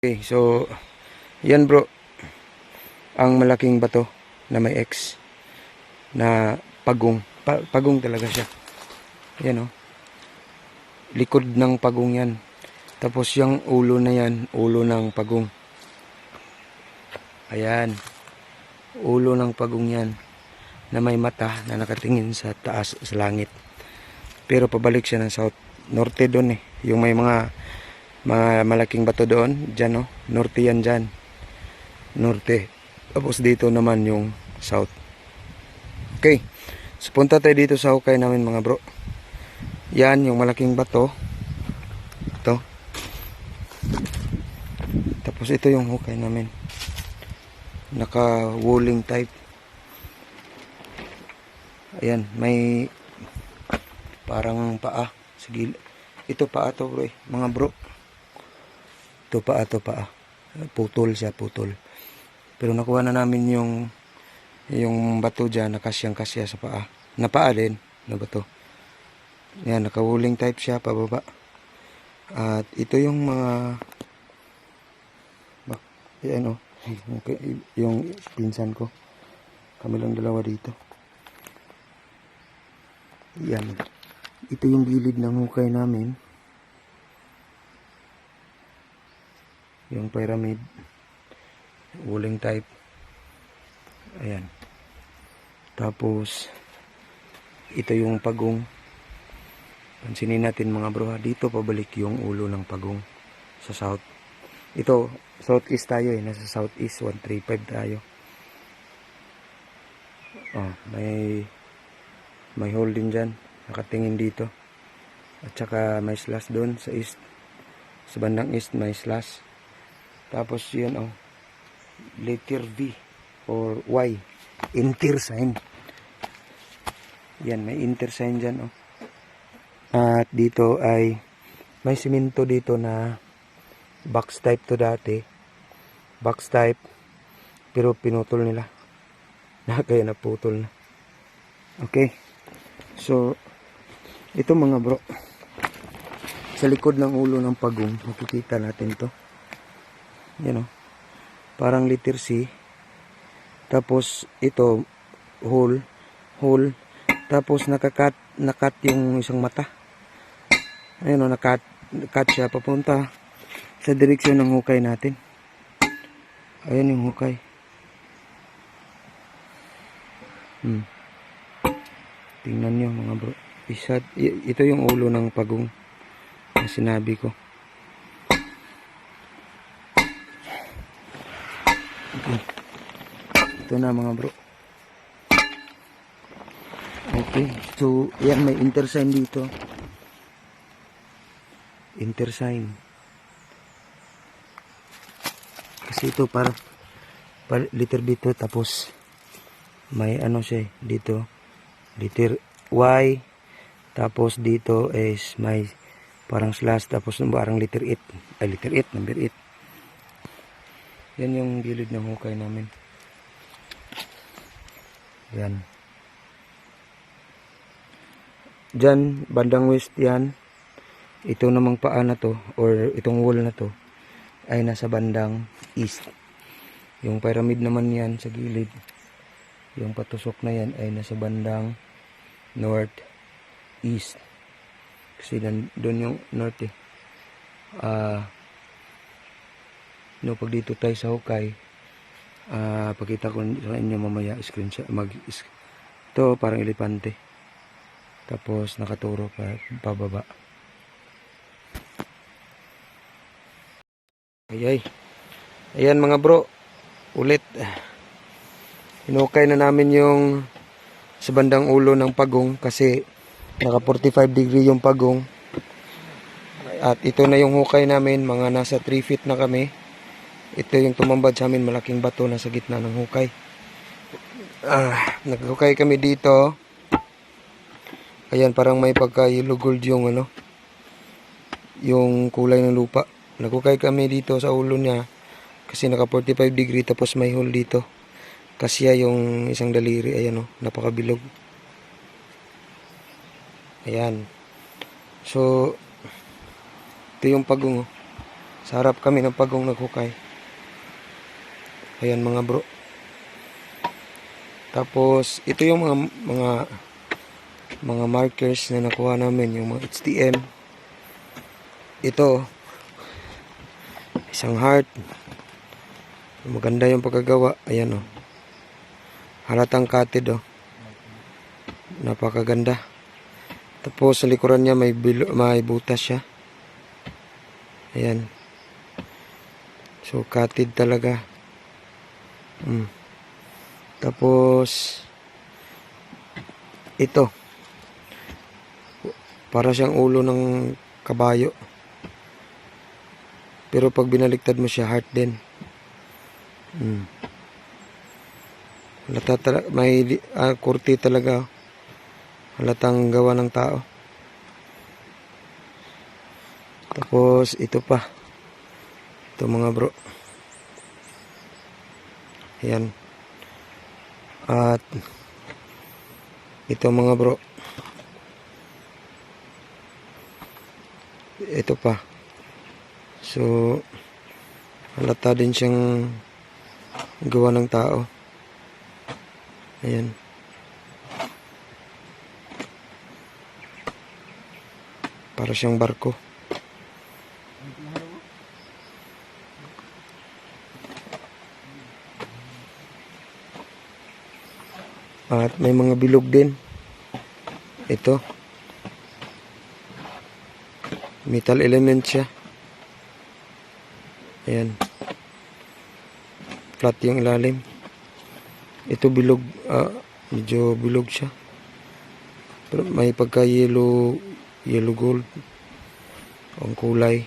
Okay, so yan bro, ang malaking bato na may X na pagong. Pagong talaga siya. Yan likod ng pagong yan. Tapos yung ulo na yan, ulo ng pagong. Ayan, ulo ng pagong yan na may mata na nakatingin sa taas, sa langit. Pero pabalik siya ng south. Norte doon yung may mga malaking bato doon, dyan norte yan dyan. Norte. Tapos dito naman yung south. Okay. So punta tayo dito sa hukay namin mga bro. Yan yung malaking bato. Ito. Tapos ito yung hukay namin. Naka-walling type. Ayan, may parang paa. Sige. Ito paa to bro mga bro. Ito paa. Putol siya, putol. Pero nakuha na namin yung bato dyan, nakasyang-kasya sa paa. Na paa din, na bato. Yan, naka-walling type siya, pababa. At ito yung mga yan okay, yung pinsan ko. Kami lang dalawa dito. Yan. Ito yung gilid ng hukay namin. Yung pyramid. Walling type. Ayan. Tapos ito yung pagong. Pansinin natin mga bro, dito pabalik yung ulo ng pagong sa south. Ito southeast tayo nasa southeast 135 tayo. May hole din dyan, nakatingin dito. At saka may slash doon sa east. Sa bandang east may slash. Tapos yun letter V or Y, enter sign. Yan, may enter sign dyan At dito ay may simento dito na box type to dati. Box type, pero pinutol nila. Kaya naputol na. Okay. So ito mga bro, sa likod ng ulo ng pagong makikita natin to. Yan parang letter C. Tapos ito hole. Tapos nakat yung isang mata. Ayun nakat siya papunta sa direksyon ng hukay natin. Ayan yung hukay. Tingnan nyo mga bro. Ito yung ulo ng pagong na sinabi ko. Okay. Ito na mga bro. Okay. So, yan may intersign dito. Intersign. Kasi ito para liter dito, tapos may siya dito. Liter Y. Tapos dito is may parang slash, tapos parang liter 8. Ay, liter 8, number 8. Yan yung gilid ng hukay namin. Yan. Diyan, bandang west yan. Ito namang paa na to, or itong wall na to, ay nasa bandang east. Yung pyramid naman yan sa gilid. Yung patusok na yan ay nasa bandang north east. Kasi doon yung north pag dito tayo sa hukay, pakita ko sa inyo mamaya, screenshot ito parang elepante, tapos nakaturo pababa. Ayan mga bro, ulit hinukay na namin yung sa bandang ulo ng pagong, kasi naka 45 degree yung pagong. At ito na yung hukay namin, mga nasa 3 feet na kami. Ito yung tumambad sa amin, malaking bato na sa gitna ng hukay. Naghukay kami dito. Ayan, parang may pagka-yellow gold yung yung kulay ng lupa. Naghukay kami dito sa ulo niya kasi naka 45 degree, tapos may hole dito. Kasya yung isang daliri. Ayan napakabilog. Ayan. So ito yung pagong Sa harap kami ng pagong naghukay. Ayan mga bro. Tapos ito yung mga markers na nakuha namin, yung mga HTM. Ito isang heart. Maganda yung pagkagawa. Ayan oh. Halatang cutted oh. Napakaganda. Tapos sa likuran niya may butas siya. Ayan. So cutted talaga. Tapos ito. Para siyang ulo ng kabayo. Pero pag binaliktad mo siya, heart din. Halata may kurti talaga. Halatang gawa ng tao. Tapos ito pa. Ito mga bro. Ayan. At ito mga bro. Ito pa. So halata din siyang gawa ng tao. Ayan. Para siyang barko. At may mga bilog din. Ito. Metal element siya. Ayan. Flat yung ilalim. Ito bilog. Medyo bilog siya. Pero may pagka yellow gold ang kulay.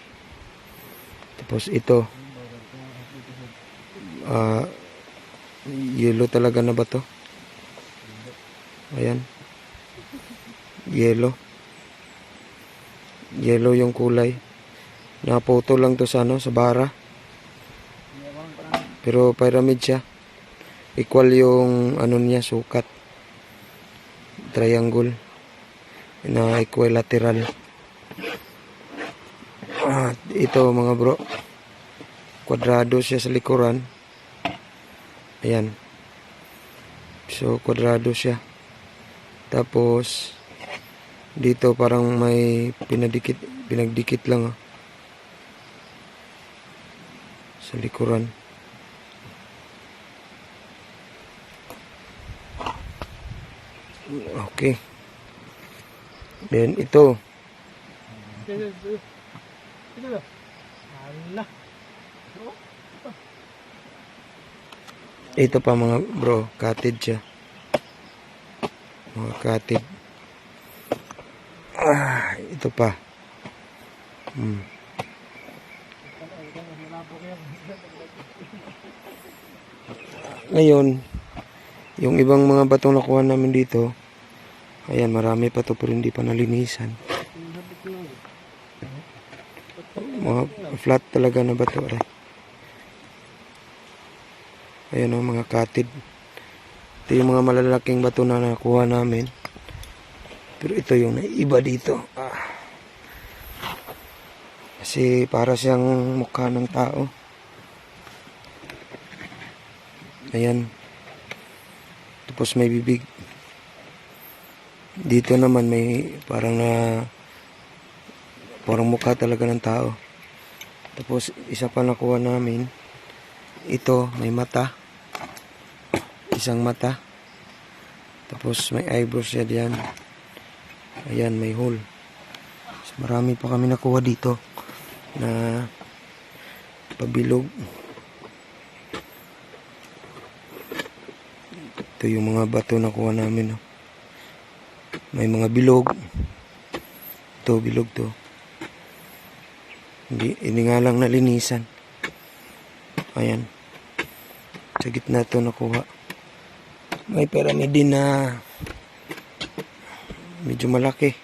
Tapos ito yellow talaga na ba to? Ayan, yellow yung kulay. Napoto lang to sa sa bara, pero pyramid siya. Equal yung niya, sukat triangle na equilateral. Ito mga bro, kwadrado siya sa likuran. Ayan. So kwadrado siya. Tapos dito parang may pinagdikit lang sa likuran. Okay. Then ito. Ito pa mga bro, cutted siya. Mga cutted. Ito pa. Ngayon, yung ibang mga batong nakuha namin dito, ayan, marami pa to pero hindi pa nalinisan. Mga flat talaga na bato. Ayan o, mga cutted. Ito yung mga malalaking bato na nakuha namin. Pero ito yung naiba dito. Kasi para siyang mukha ng tao. Ayan. Tapos may bibig. Dito naman may parang mukha talaga ng tao. Tapos isa pa nakuha namin. Ito may mata. Isang mata. Tapos may eyebrows siya diyan. Ayan, may hole. So, marami pa kami nakuha dito na pabilog. Ito yung mga bato na kuha namin. May mga bilog. Ito, bilog to. Hindi nga lang nalinisan. Ayan. Sa gitna to nakuha. May pyramid din na medyo malaki.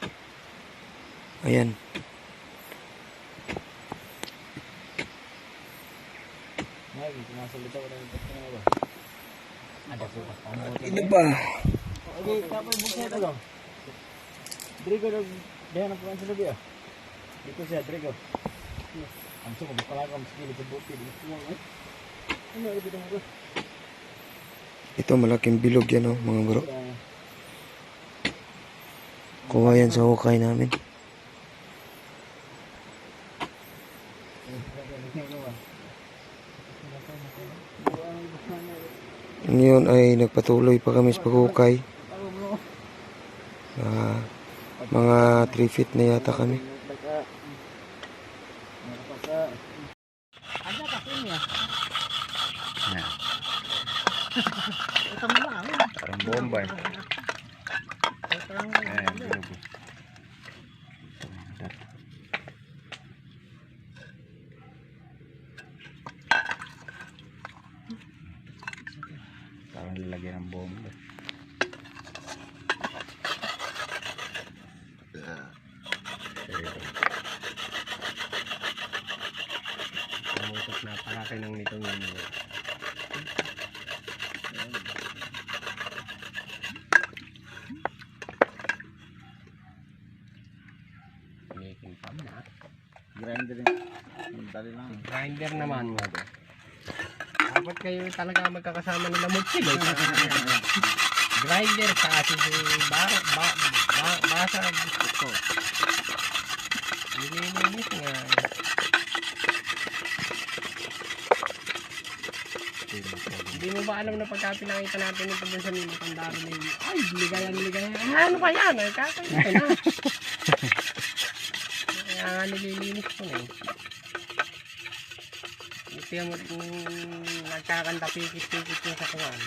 Ayan. Ano ba? Okay, tapos buksan ito lang. Drigo, diyan ang puwan sa labi. Dito siya, Drigo. Ang suko, bakala ka, mas gilid sa buti. Ano, dito mo bro? Ito malaking bilog yan oh, mga bro. Kuha yan sa hukay namin. Ngayon ay nagpatuloy pa kami sa paghukay. Mga 3 feet na yata kami. Ada ka sa inyo? Yeah. Ito mo lang. Parang bomba eh. Parang lalagyan ng bomba. Pamutok na palaki ng nitong yun. Making pam na. Grinder dali lang. Grinder naman nga ba? Dapat kayo talaga magkakasama nila Mutsil eh. Grinder sa asin si basa gusto. Nililinis nga. Hindi mo ba alam na pagka pinakita natin ito dun sa nila tandaro na yun? Ay, ligayan. Ano ba yan? Ay, kakaitin na. Kaya nga nililinis ko na eh. Ito yung nagkakanta pikit-pikit yung sakuan.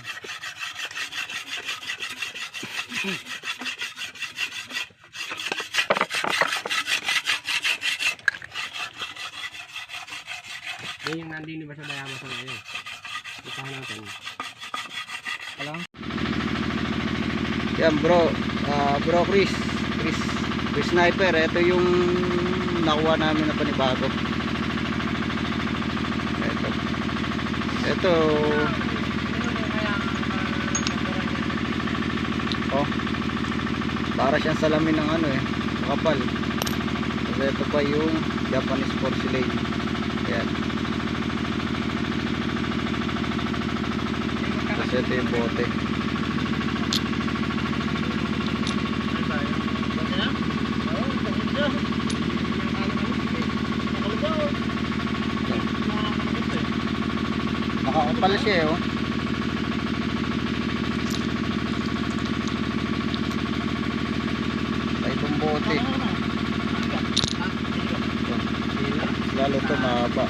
Yan yung nandini ba sa Bayama sa ngayon? Itahan natin. Alam? Yan bro, bro Chris Sniper, ito yung nakuha namin na panibago. Ito oh, para siyang salamin ng ano eh, kapal. Kasi ito pa yung Japanese porcelain. Ayan. Kasi ito yung bote. Nakakapal siya eh oh. Sa itong bote. Lalo ito mahaba.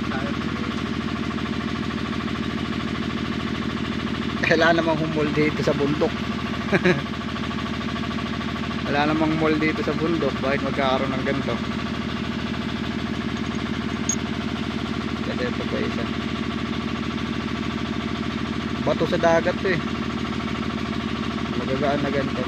Kailangan namang humol dito sa bundok. Wala namang mall dito sa bundok. Bakit magkakaroon ng ganito? Kasi ito pa isa. Bato sa dagat to eh. Magagaan na ganito.